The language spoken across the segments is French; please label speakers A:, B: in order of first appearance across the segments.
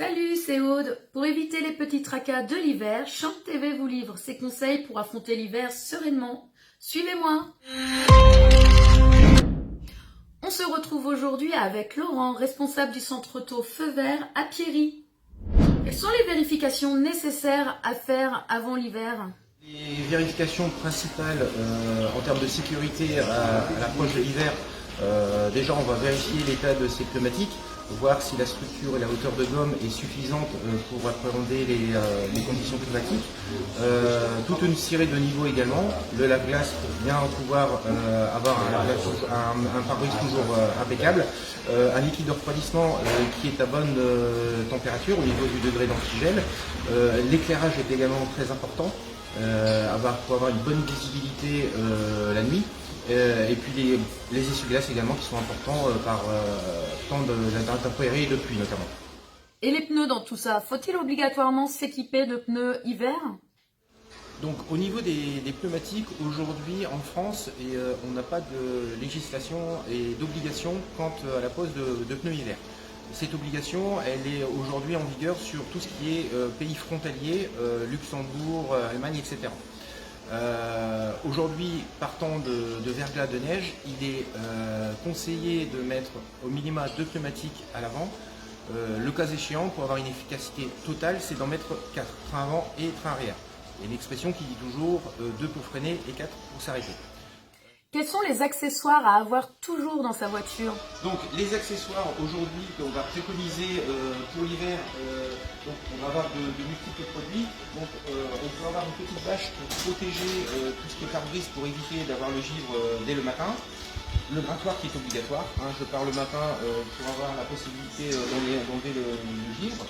A: Salut, c'est Aude. Pour éviter les petits tracas de l'hiver, Chante TV vous livre ses conseils pour affronter l'hiver sereinement. Suivez-moi. On se retrouve aujourd'hui avec Laurent, responsable du centre auto Feu Vert à Pierry. Quelles sont les vérifications nécessaires à faire avant l'hiver ?
B: Les vérifications principales en termes de sécurité à l'approche de l'hiver, déjà on va vérifier l'état de ces pneumatiques, voir si la structure et la hauteur de gomme est suffisante pour appréhender les conditions climatiques. Toute une série de niveaux également, le lave-glace pour bien pouvoir avoir un pare-brise toujours impeccable, un liquide de refroidissement qui est à bonne température au niveau du degré d'antigel. L'éclairage est également très important. Pour avoir une bonne visibilité la nuit, et puis les essuie-glaces également qui sont importants par temps d'intempéries et de pluie notamment.
A: Et les pneus dans tout ça, faut-il obligatoirement s'équiper de pneus hiver ?
B: Donc au niveau des pneumatiques, aujourd'hui en France, on n'a pas de législation et d'obligation quant à la pose de pneus hiver. Cette obligation, elle est aujourd'hui en vigueur sur tout ce qui est pays frontaliers, Luxembourg, Allemagne, etc. Aujourd'hui, partant de verglas de neige, il est conseillé de mettre au minima 2 pneumatiques à l'avant. Le cas échéant, pour avoir une efficacité totale, c'est d'en mettre 4, train avant et train arrière. Il y a une expression qui dit toujours 2 pour freiner et 4 pour s'arrêter.
A: Quels sont les accessoires à avoir toujours dans sa voiture ?
B: Donc les accessoires aujourd'hui qu'on va préconiser pour l'hiver, on va avoir de multiples produits. Donc on peut avoir une petite bâche pour protéger tout ce qui est pare-brise pour éviter d'avoir le givre dès le matin. Le grattoir qui est obligatoire, je pars le matin pour avoir la possibilité d'enlever le givre.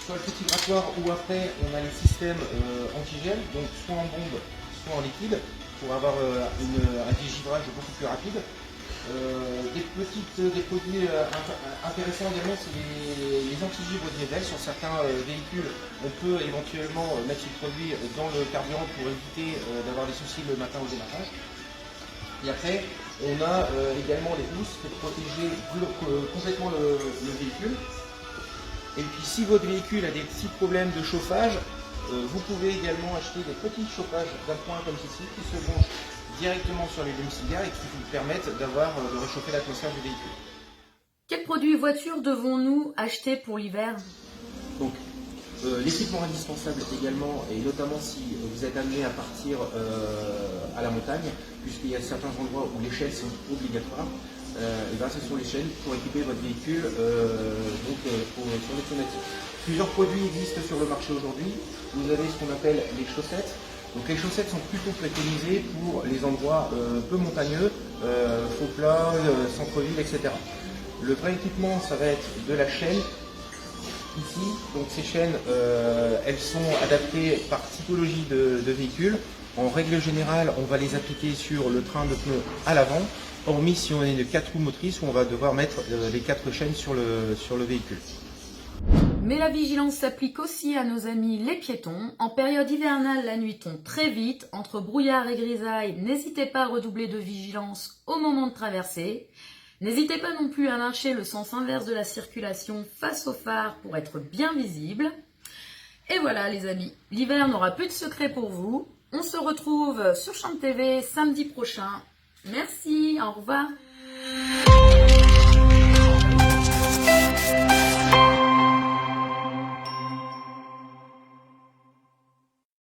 B: Soit le petit grattoir ou après on a les systèmes antigel, donc soit en bombe, soit en liquide, pour avoir un dégivrage beaucoup plus rapide. Des produits intéressants également, c'est les antigivres diesel. Sur certains véhicules, on peut éventuellement mettre ce produit dans le carburant pour éviter d'avoir des soucis le matin au démarrage. Et après, on a également les housses pour protéger complètement le véhicule. Et puis si votre véhicule a des petits problèmes de chauffage, vous pouvez également acheter des petits chauffages d'appoint comme ceci qui se branchent directement sur les lumes-cigares et qui vous permettent de réchauffer l'atmosphère du véhicule.
A: Quels produits voiture devons-nous acheter pour l'hiver ?
B: Donc, l'équipement indispensable également, et notamment si vous êtes amené à partir à la montagne, puisqu'il y a certains endroits où les chaînes sont obligatoires, et bien ce sont les chaînes pour équiper votre véhicule pour les pneumatiques. Plusieurs produits existent sur le marché aujourd'hui. Vous avez ce qu'on appelle les chaussettes. Donc les chaussettes sont plutôt préconisées pour les endroits peu montagneux, faux plats, centre-ville, etc. Le vrai équipement, ça va être de la chaîne. Ici, donc ces chaînes, elles sont adaptées par typologie de véhicule. En règle générale, on va les appliquer sur le train de pneus à l'avant, hormis si on est de 4 roues motrices où on va devoir mettre les 4 chaînes sur le véhicule.
A: Mais la vigilance s'applique aussi à nos amis les piétons. En période hivernale, la nuit tombe très vite. Entre brouillard et grisaille, n'hésitez pas à redoubler de vigilance au moment de traverser. N'hésitez pas non plus à lâcher le sens inverse de la circulation face aux phares pour être bien visible. Et voilà les amis, l'hiver n'aura plus de secret pour vous. On se retrouve sur Chante TV samedi prochain. Merci, au revoir.